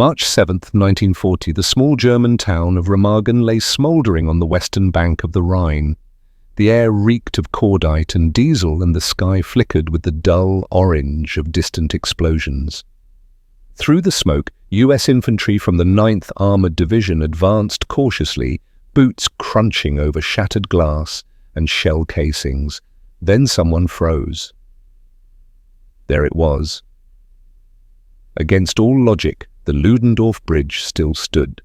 March 7, 1940, the small German town of Remagen lay smouldering on the western bank of the Rhine. The air reeked of cordite and diesel, and the sky flickered with the dull orange of distant explosions. Through the smoke, U.S. infantry from the 9th Armored Division advanced cautiously, boots crunching over shattered glass and shell casings. Then someone froze. There it was. Against all logic, the Ludendorff Bridge still stood.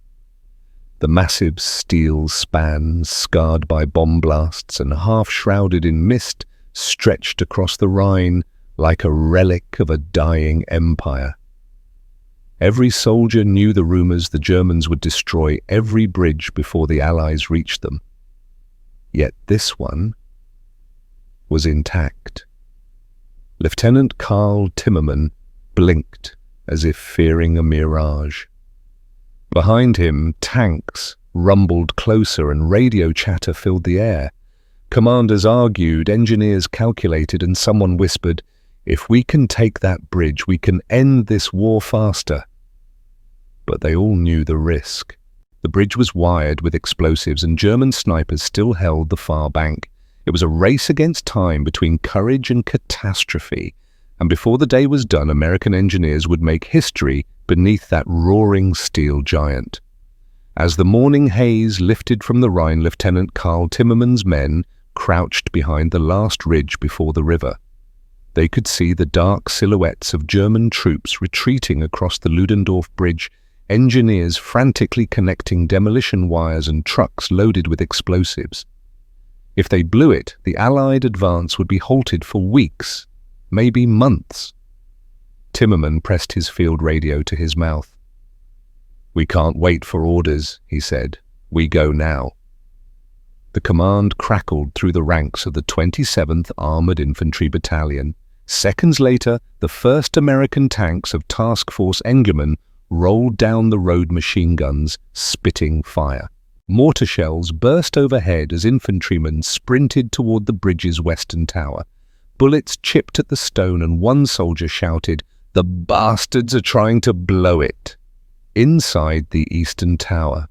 The massive steel span, scarred by bomb blasts and half-shrouded in mist, stretched across the Rhine like a relic of a dying empire. Every soldier knew the rumors the Germans would destroy every bridge before the Allies reached them. Yet this one was intact. Lieutenant Karl Timmerman blinked as if fearing a mirage. Behind him, tanks rumbled closer and radio chatter filled the air. Commanders argued, engineers calculated, and someone whispered, "If we can take that bridge, we can end this war faster." But they all knew the risk. The bridge was wired with explosives, and German snipers still held the far bank. It was a race against time between courage and catastrophe, and before the day was done, American engineers would make history beneath that roaring steel giant. As the morning haze lifted from the Rhine, Lieutenant Karl Timmerman's men crouched behind the last ridge before the river. They could see the dark silhouettes of German troops retreating across the Ludendorff Bridge, engineers frantically connecting demolition wires and trucks loaded with explosives. If they blew it, the Allied advance would be halted for weeks, maybe months. Timmerman pressed his field radio to his mouth. "We can't wait for orders," he said. "We go now." The command crackled through the ranks of the 27th Armored Infantry Battalion. Seconds later, the first American tanks of Task Force Engelmann rolled down the road, machine guns spitting fire. Mortar shells burst overhead as infantrymen sprinted toward the bridge's western tower. Bullets chipped at the stone, and one soldier shouted, "The bastards are trying to blow it." Inside the eastern tower,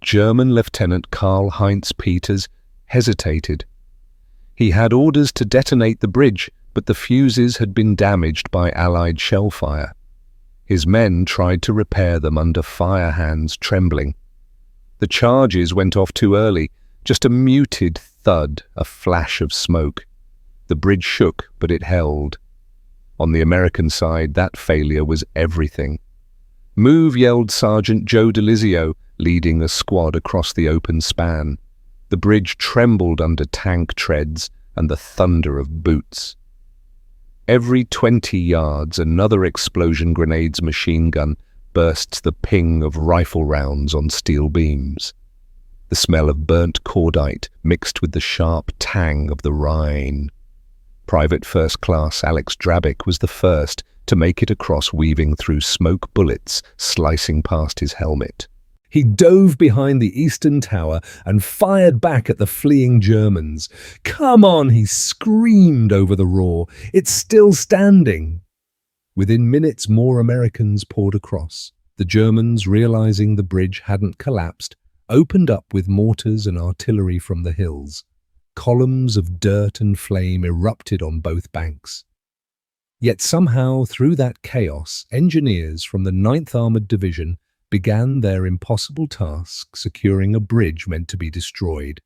German Lieutenant Karl-Heinz Peters hesitated. He had orders to detonate the bridge, but the fuses had been damaged by Allied shellfire. His men tried to repair them under fire hands trembling. The charges went off too early, just a muted thud, a flash of smoke. The bridge shook, but it held. On the American side, that failure was everything. "Move," yelled Sergeant Joe DeLizio, leading a squad across the open span. The bridge trembled under tank treads and the thunder of boots. Every 20 yards, another explosion grenade's machine gun bursts the ping of rifle rounds on steel beams. The smell of burnt cordite mixed with the sharp tang of the Rhine. Private First Class Alex Drabick was the first to make it across, weaving through smoke bullets slicing past his helmet. He dove behind the eastern tower and fired back at the fleeing Germans. "Come on," he screamed over the roar. "It's still standing." Within minutes, more Americans poured across. The Germans, realizing the bridge hadn't collapsed, opened up with mortars and artillery from the hills. Columns of dirt and flame erupted on both banks. Yet somehow, through that chaos, engineers from the 9th Armored Division began their impossible task, securing a bridge meant to be destroyed.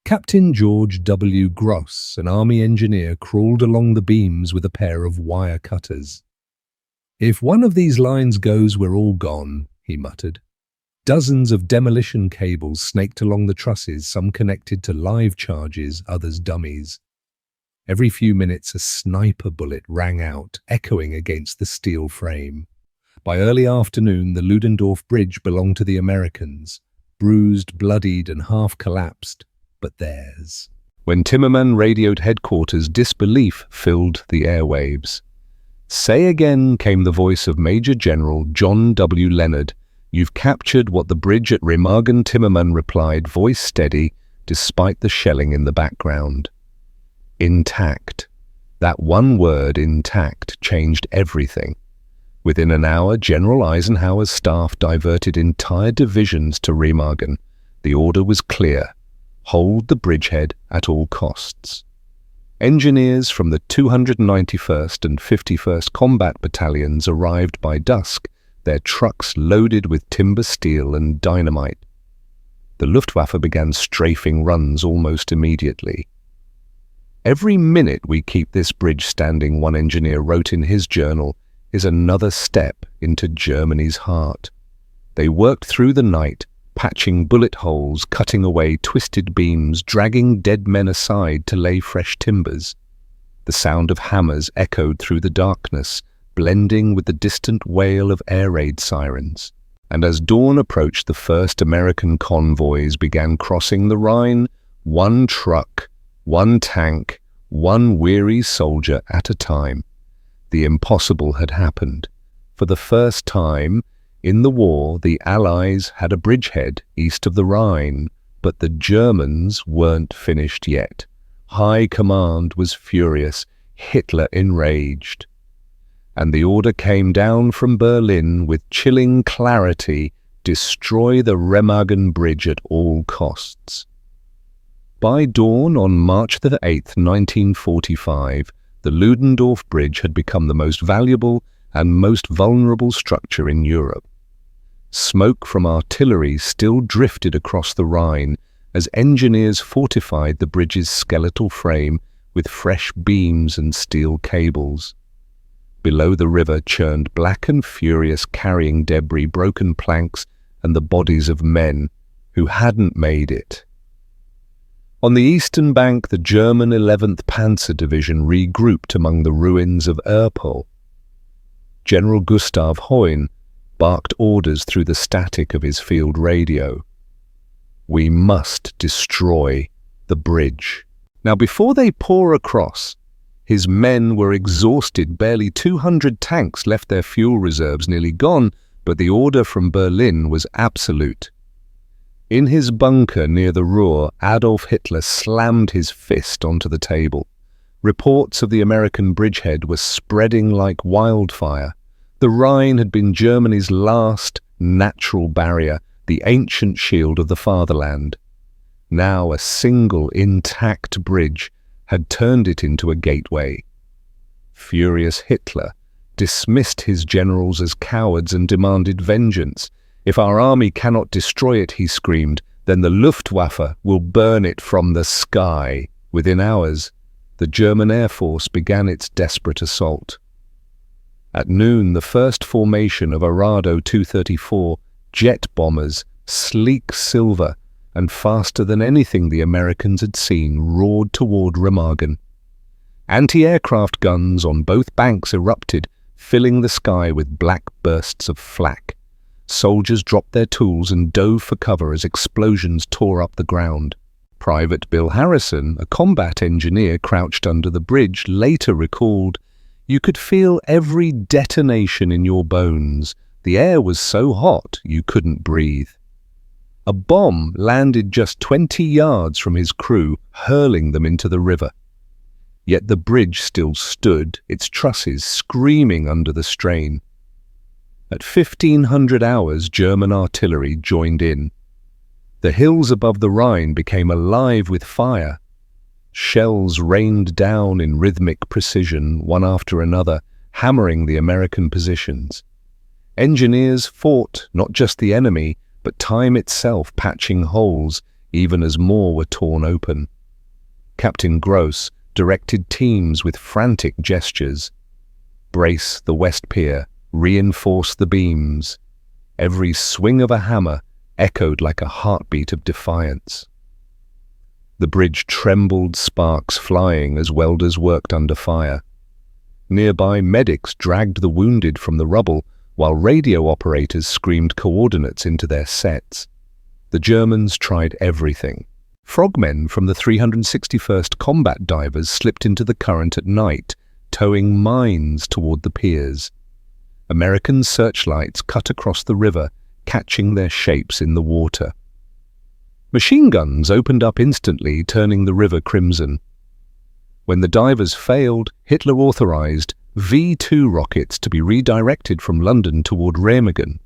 Captain George W. Gross, an Army engineer, crawled along the beams with a pair of wire cutters. "If one of these lines goes, we're all gone," he muttered. Dozens of demolition cables snaked along the trusses, some connected to live charges, others dummies. Every few minutes, a sniper bullet rang out, echoing against the steel frame. By early afternoon, the Ludendorff Bridge belonged to the Americans, bruised, bloodied, and half collapsed, but theirs. When Timmerman radioed headquarters, disbelief filled the airwaves. "Say again," came the voice of Major General John W. Leonard. "You've captured what the bridge at Remagen." Timmerman replied, voice steady, despite the shelling in the background. Intact. That one word, intact, changed everything. Within an hour, General Eisenhower's staff diverted entire divisions to Remagen. The order was clear: hold the bridgehead at all costs. Engineers from the 291st and 51st Combat Battalions arrived by dusk, their trucks loaded with timber steel and dynamite. The Luftwaffe began strafing runs almost immediately. "Every minute we keep this bridge standing," one engineer wrote in his journal, "is another step into Germany's heart." They worked through the night, patching bullet holes, cutting away twisted beams, dragging dead men aside to lay fresh timbers. The sound of hammers echoed through the darkness, blending with the distant wail of air raid sirens. And as dawn approached, the first American convoys began crossing the Rhine, one truck, one tank, one weary soldier at a time. The impossible had happened. For the first time in the war, the Allies had a bridgehead east of the Rhine, but the Germans weren't finished yet. High command was furious, Hitler enraged. And the order came down from Berlin with chilling clarity: destroy the Remagen Bridge at all costs. By dawn on March the 8th, 1945, the Ludendorff Bridge had become the most valuable and most vulnerable structure in Europe. Smoke from artillery still drifted across the Rhine as engineers fortified the bridge's skeletal frame with fresh beams and steel cables. Below, the river churned black and furious, carrying debris, broken planks, and the bodies of men who hadn't made it. On the eastern bank, the German 11th Panzer Division regrouped among the ruins of Erpel. General Gustav Heun barked orders through the static of his field radio. "We must destroy the bridge." Now, before they pour across, his men were exhausted. Barely 200 tanks left, their fuel reserves nearly gone, but the order from Berlin was absolute. In his bunker near the Ruhr, Adolf Hitler slammed his fist onto the table. Reports of the American bridgehead were spreading like wildfire. The Rhine had been Germany's last natural barrier, the ancient shield of the fatherland. Now a single intact bridge had turned it into a gateway. Furious Hitler dismissed his generals as cowards and demanded vengeance. "If our army cannot destroy it," he screamed, "then the Luftwaffe will burn it from the sky." Within hours, the German Air Force began its desperate assault. At noon, the first formation of Arado 234 jet bombers, sleek silver and faster than anything the Americans had seen, roared toward Remagen. Anti-aircraft guns on both banks erupted, filling the sky with black bursts of flak. Soldiers dropped their tools and dove for cover as explosions tore up the ground. Private Bill Harrison, a combat engineer crouched under the bridge, later recalled, "You could feel every detonation in your bones. The air was so hot you couldn't breathe." A bomb landed just 20 yards from his crew, hurling them into the river. Yet the bridge still stood, its trusses screaming under the strain. At 1500 hours, German artillery joined in. The hills above the Rhine became alive with fire. Shells rained down in rhythmic precision, one after another, hammering the American positions. Engineers fought not just the enemy, but time itself, patching holes, even as more were torn open. Captain Gross directed teams with frantic gestures. Brace the west pier, reinforce the beams. Every swing of a hammer echoed like a heartbeat of defiance. The bridge trembled, sparks flying as welders worked under fire. Nearby, medics dragged the wounded from the rubble, while radio operators screamed coordinates into their sets. The Germans tried everything. Frogmen from the 361st Combat Divers slipped into the current at night, towing mines toward the piers. American searchlights cut across the river, catching their shapes in the water. Machine guns opened up instantly, turning the river crimson. When the divers failed, Hitler authorized V-2 rockets to be redirected from London toward Remagen.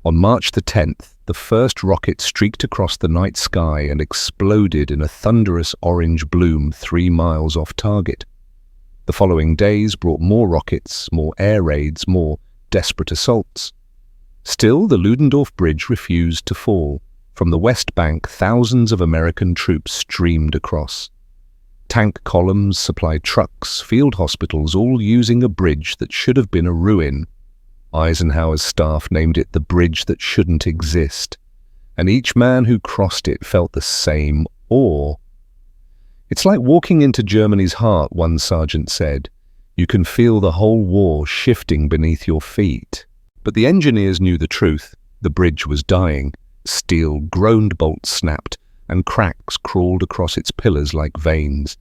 On March the 10th, the first rocket streaked across the night sky and exploded in a thunderous orange bloom 3 miles off target. The following days brought more rockets, more air raids, more desperate assaults. Still, the Ludendorff Bridge refused to fall. From the West Bank, thousands of American troops streamed across. Tank columns supplied trucks, field hospitals, all using a bridge that should have been a ruin. Eisenhower's staff named it the bridge that shouldn't exist, and each man who crossed it felt the same awe. "It's like walking into Germany's heart," one sergeant said. "You can feel the whole war shifting beneath your feet." But the engineers knew the truth. The bridge was dying. Steel groaned, bolts snapped, and cracks crawled across its pillars like veins.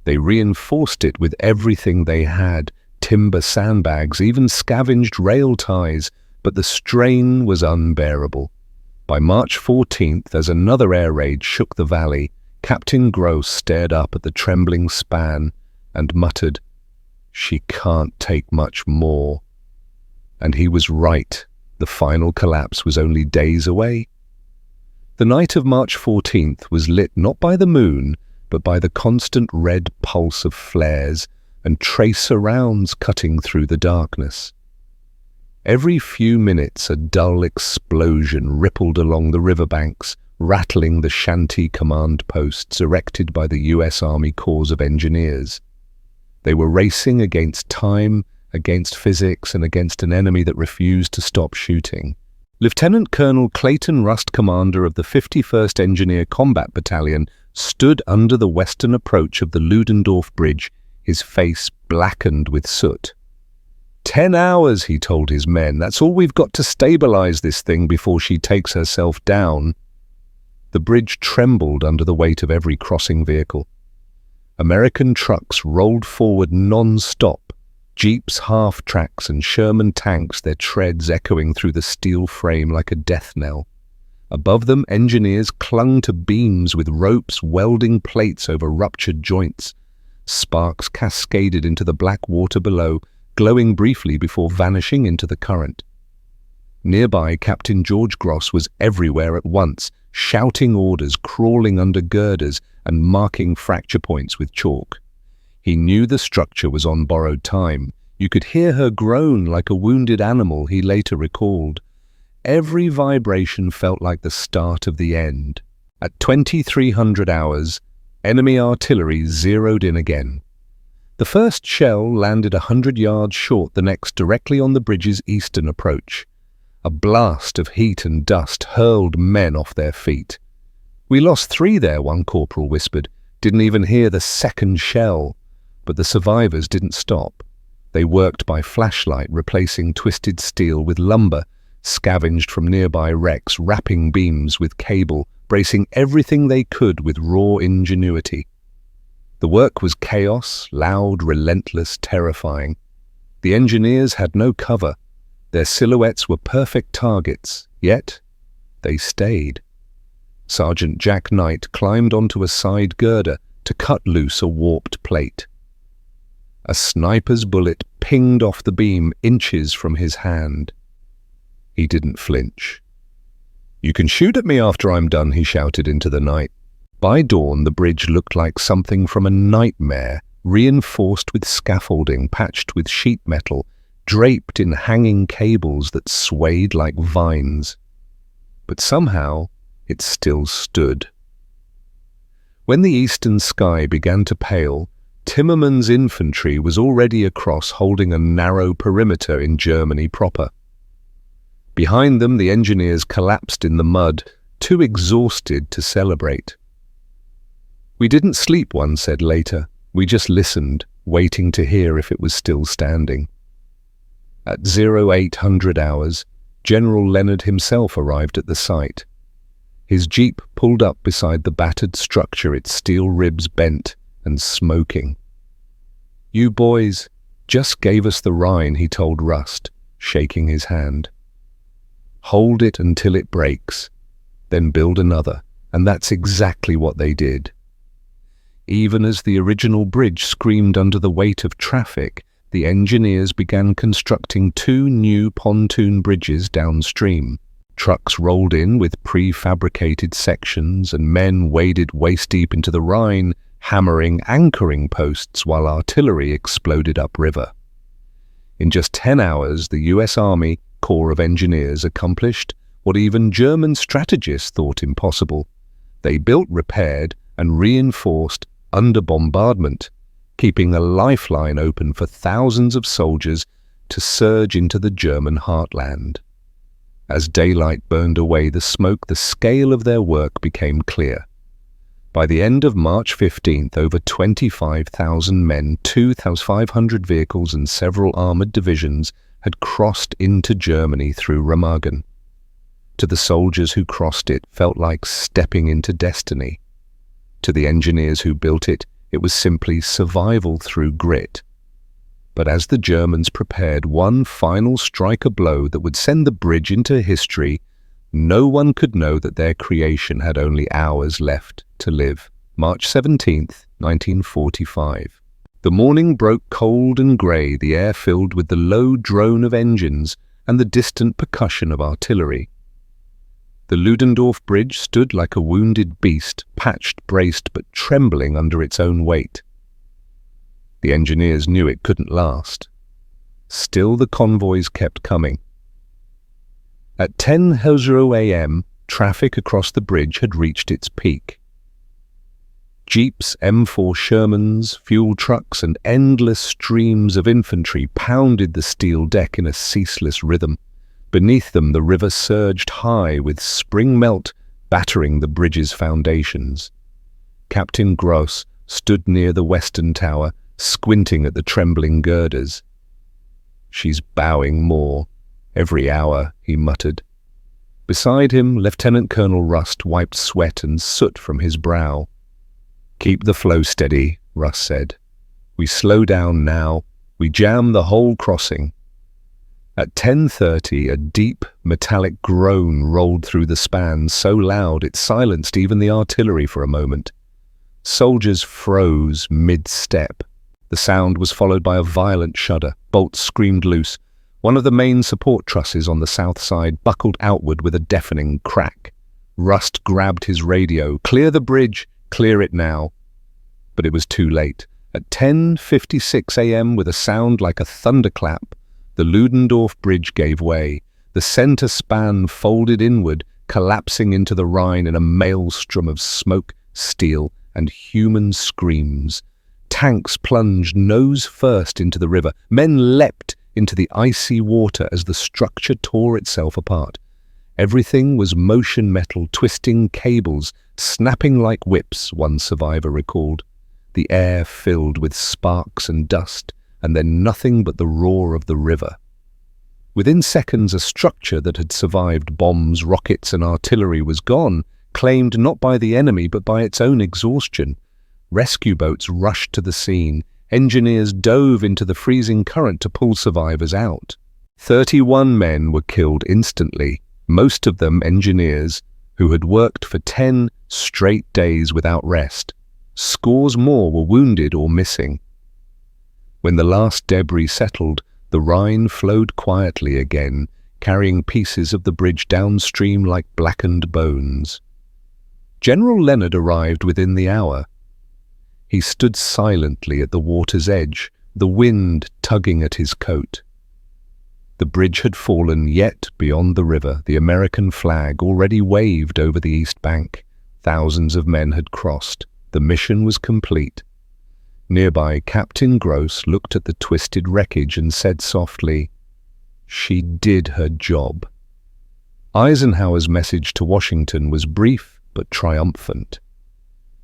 They reinforced it with everything they had, timber sandbags, even scavenged rail ties, but the strain was unbearable. By March 14th, as another air raid shook the valley, Captain Gross stared up at the trembling span and muttered, "She can't take much more." And he was right. The final collapse was only days away. The night of March 14th was lit not by the moon, but by the constant red pulse of flares and tracer rounds cutting through the darkness. Every few minutes a dull explosion rippled along the riverbanks, rattling the shanty command posts erected by the U.S. Army Corps of Engineers. They were racing against time, against physics, and against an enemy that refused to stop shooting. Lieutenant Colonel Clayton Rust, commander of the 51st Engineer Combat Battalion, stood under the western approach of the Ludendorff Bridge, his face blackened with soot. 10 hours, he told his men. That's all we've got to stabilize this thing before she takes herself down. The bridge trembled under the weight of every crossing vehicle. American trucks rolled forward non-stop. Jeeps, half-tracks, and Sherman tanks, their treads echoing through the steel frame like a death knell. Above them, engineers clung to beams with ropes welding plates over ruptured joints. Sparks cascaded into the black water below, glowing briefly before vanishing into the current. Nearby, Captain George Gross was everywhere at once, shouting orders, crawling under girders, and marking fracture points with chalk. He knew the structure was on borrowed time. You could hear her groan like a wounded animal, he later recalled. Every vibration felt like the start of the end. At 2300 hours, enemy artillery zeroed in again. The first shell landed 100 yards short, the next directly on the bridge's eastern approach. A blast of heat and dust hurled men off their feet. "We lost 3 there," one corporal whispered. "Didn't even hear the second shell." But the survivors didn't stop. They worked by flashlight, replacing twisted steel with lumber, scavenged from nearby wrecks, wrapping beams with cable, bracing everything they could with raw ingenuity. The work was chaos, loud, relentless, terrifying. The engineers had no cover. Their silhouettes were perfect targets, yet they stayed. Sergeant Jack Knight climbed onto a side girder to cut loose a warped plate. A sniper's bullet pinged off the beam inches from his hand. He didn't flinch. "You can shoot at me after I'm done," he shouted into the night. By dawn, the bridge looked like something from a nightmare, reinforced with scaffolding, patched with sheet metal, draped in hanging cables that swayed like vines. But somehow, it still stood. When the eastern sky began to pale, Timmerman's infantry was already across, holding a narrow perimeter in Germany proper. Behind them, the engineers collapsed in the mud, too exhausted to celebrate. "We didn't sleep," one said later. "We just listened, waiting to hear if it was still standing." At 0800 hours, General Leonard himself arrived at the site. His jeep pulled up beside the battered structure, its steel ribs bent and smoking. "You boys just gave us the Rhine," he told Rust, shaking his hand. "Hold it until it breaks, then build another," and that's exactly what they did. Even as the original bridge screamed under the weight of traffic, the engineers began constructing 2 new pontoon bridges downstream. Trucks rolled in with prefabricated sections, and men waded waist-deep into the Rhine, hammering anchoring posts while artillery exploded upriver. In just 10 hours, the US Army Corps of Engineers accomplished what even German strategists thought impossible. They built, repaired, and reinforced under bombardment, keeping a lifeline open for thousands of soldiers to surge into the German heartland. As daylight burned away the smoke, the scale of their work became clear. By the end of March 15th, over 25,000 men, 2,500 vehicles and several armoured divisions had crossed into Germany through Remagen. To the soldiers who crossed it felt like stepping into destiny. To the engineers who built it, it was simply survival through grit. But as the Germans prepared one final striker blow that would send the bridge into history, no one could know that their creation had only hours left to live. March 17th, 1945. The morning broke cold and grey, the air filled with the low drone of engines and the distant percussion of artillery. The Ludendorff Bridge stood like a wounded beast, patched, braced, but trembling under its own weight. The engineers knew it couldn't last. Still, the convoys kept coming. At 10:00 a.m., traffic across the bridge had reached its peak. Jeeps, M4 Shermans, fuel trucks, and endless streams of infantry pounded the steel deck in a ceaseless rhythm. Beneath them, the river surged high, with spring melt battering the bridge's foundations. Captain Gross stood near the western tower, squinting at the trembling girders. "She's bowing more. Every hour," he muttered. Beside him, Lieutenant Colonel Rust wiped sweat and soot from his brow. "Keep the flow steady," Rust said. "We slow down now. We jam the whole crossing." At 10:30, a deep, metallic groan rolled through the span, so loud it silenced even the artillery for a moment. Soldiers froze mid-step. The sound was followed by a violent shudder. Bolts screamed loose. One of the main support trusses on the south side buckled outward with a deafening crack. Rust grabbed his radio. "Clear the bridge! Clear it now!" But it was too late. At 10:56 a.m., with a sound like a thunderclap, the Ludendorff Bridge gave way. The center span folded inward, collapsing into the Rhine in a maelstrom of smoke, steel, and human screams. Tanks plunged nose first into the river. Men leapt into the icy water as the structure tore itself apart. Everything was motion metal, twisting cables, snapping like whips, one survivor recalled. The air filled with sparks and dust, and then nothing but the roar of the river. Within seconds, a structure that had survived bombs, rockets, and artillery was gone, claimed not by the enemy but by its own exhaustion. Rescue boats rushed to the scene. Engineers dove into the freezing current to pull survivors out. 31 men were killed instantly, most of them engineers who had worked for 10 straight days without rest. Scores more were wounded or missing. When the last debris settled, the Rhine flowed quietly again, carrying pieces of the bridge downstream like blackened bones. General Leonard arrived within the hour. He stood silently at the water's edge, the wind tugging at his coat. The bridge had fallen, yet beyond the river, the American flag already waved over the east bank. Thousands of men had crossed. The mission was complete. Nearby, Captain Gross looked at the twisted wreckage and said softly, "She did her job." Eisenhower's message to Washington was brief but triumphant.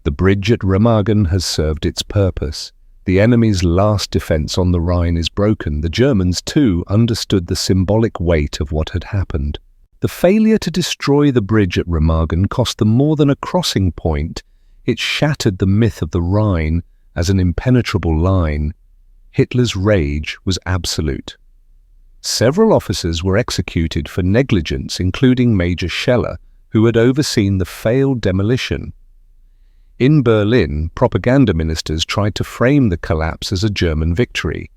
The bridge at Remagen has served its purpose. The enemy's last defense on the Rhine is broken. The Germans, too, understood the symbolic weight of what had happened. The failure to destroy the bridge at Remagen cost them more than a crossing point. It shattered the myth of the Rhine as an impenetrable line. Hitler's rage was absolute. Several officers were executed for negligence, including Major Scheller, who had overseen the failed demolition. In Berlin, propaganda ministers tried to frame the collapse as a German victory.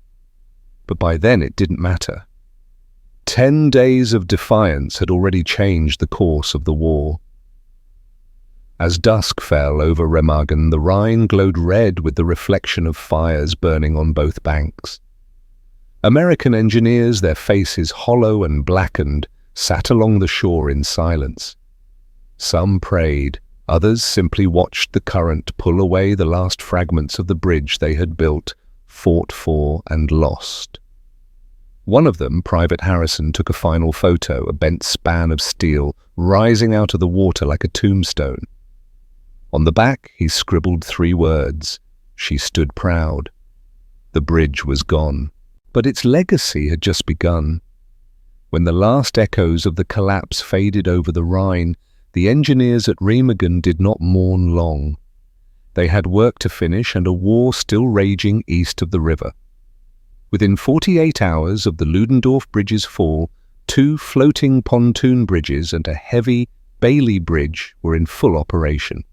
But by then it didn't matter. 10 days of defiance had already changed the course of the war. As dusk fell over Remagen, the Rhine glowed red with the reflection of fires burning on both banks. American engineers, their faces hollow and blackened, sat along the shore in silence. Some prayed, others simply watched the current pull away the last fragments of the bridge they had built, fought for, and lost. One of them, Private Harrison, took a final photo, a bent span of steel rising out of the water like a tombstone. On the back, he scribbled 3 words: "She stood proud." The bridge was gone, but its legacy had just begun. When the last echoes of the collapse faded over the Rhine, the engineers at Remagen did not mourn long. They had work to finish and a war still raging east of the river. Within 48 hours of the Ludendorff Bridge's fall, 2 floating pontoon bridges and a heavy Bailey Bridge were in full operation.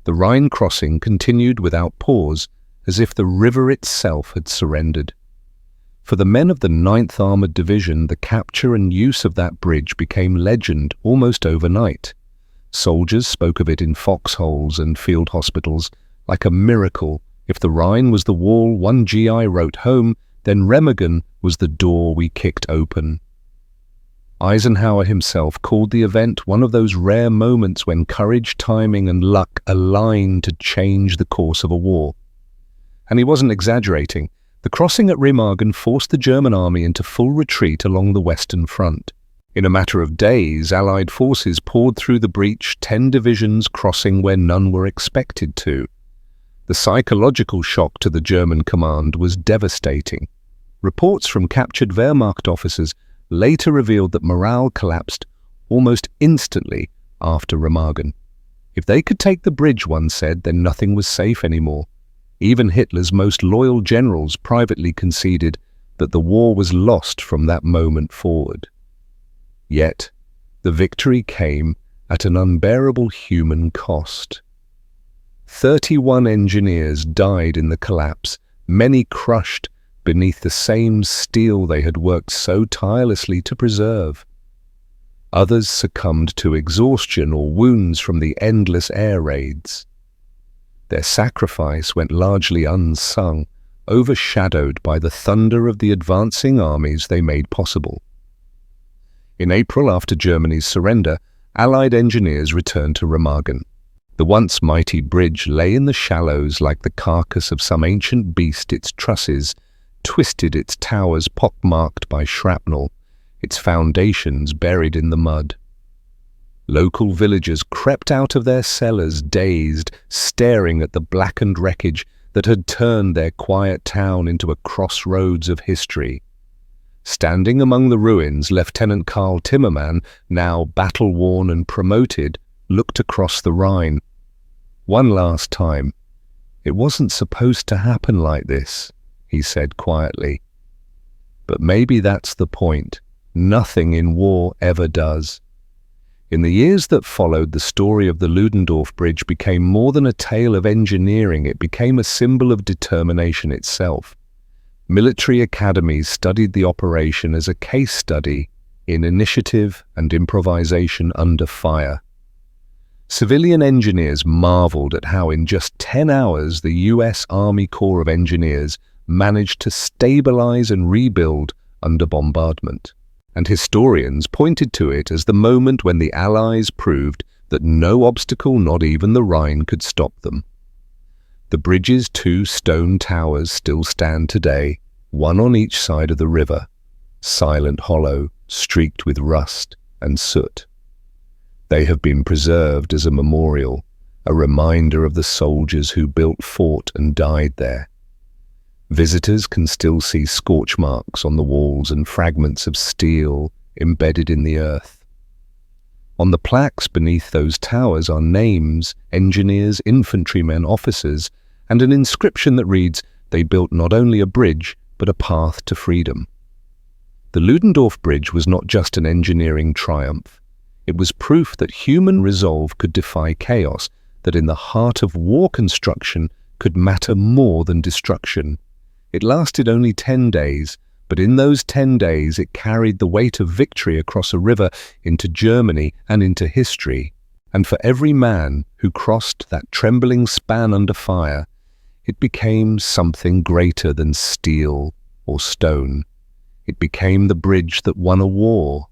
The Rhine crossing continued without pause, as if the river itself had surrendered. For the men of the 9th Armoured Division, the capture and use of that bridge became legend almost overnight. Soldiers spoke of it in foxholes and field hospitals like a miracle. If the Rhine was the wall one GI wrote home, then Remagen was the door we kicked open. Eisenhower himself called the event one of those rare moments when courage, timing, and luck align to change the course of a war. And he wasn't exaggerating. The crossing at Remagen forced the German army into full retreat along the Western Front. In a matter of days, Allied forces poured through the breach, 10 divisions crossing where none were expected to. The psychological shock to the German command was devastating. Reports from captured Wehrmacht officers later revealed that morale collapsed almost instantly after Remagen. If they could take the bridge, one said, then nothing was safe anymore. Even Hitler's most loyal generals privately conceded that the war was lost from that moment forward. Yet, the victory came at an unbearable human cost. 31 engineers died in the collapse, many crushed beneath the same steel they had worked so tirelessly to preserve. Others succumbed to exhaustion or wounds from the endless air raids. Their sacrifice went largely unsung, overshadowed by the thunder of the advancing armies they made possible. In April, after Germany's surrender, Allied engineers returned to Remagen. The once mighty bridge lay in the shallows like the carcass of some ancient beast, its trusses twisted, its towers pockmarked by shrapnel, its foundations buried in the mud. Local villagers crept out of their cellars, dazed, staring at the blackened wreckage that had turned their quiet town into a crossroads of history. Standing among the ruins, Lieutenant Karl Timmermann, now battle-worn and promoted, looked across the Rhine. One last time. "It wasn't supposed to happen like this," he said quietly. But maybe that's the point. Nothing in war ever does. In the years that followed, the story of the Ludendorff Bridge became more than a tale of engineering. It became a symbol of determination itself. Military academies studied the operation as a case study in initiative and improvisation under fire. Civilian engineers marveled at how in just 10 hours the U.S. Army Corps of Engineers managed to stabilize and rebuild under bombardment. And historians pointed to it as the moment when the Allies proved that no obstacle, not even the Rhine, could stop them. The bridge's 2 stone towers still stand today, one on each side of the river, silent hollow, streaked with rust and soot. They have been preserved as a memorial, a reminder of the soldiers who built, fought, and died there. Visitors can still see scorch marks on the walls and fragments of steel embedded in the earth. On the plaques beneath those towers are names, engineers, infantrymen, officers, and an inscription that reads, "They built not only a bridge, but a path to freedom." The Ludendorff Bridge was not just an engineering triumph. It was proof that human resolve could defy chaos, that in the heart of war construction could matter more than destruction. It lasted only 10 days, But in those 10 days, it carried the weight of victory across a river into Germany and into history. And for every man who crossed that trembling span under fire, it became something greater than steel or stone. It became the bridge that won a war,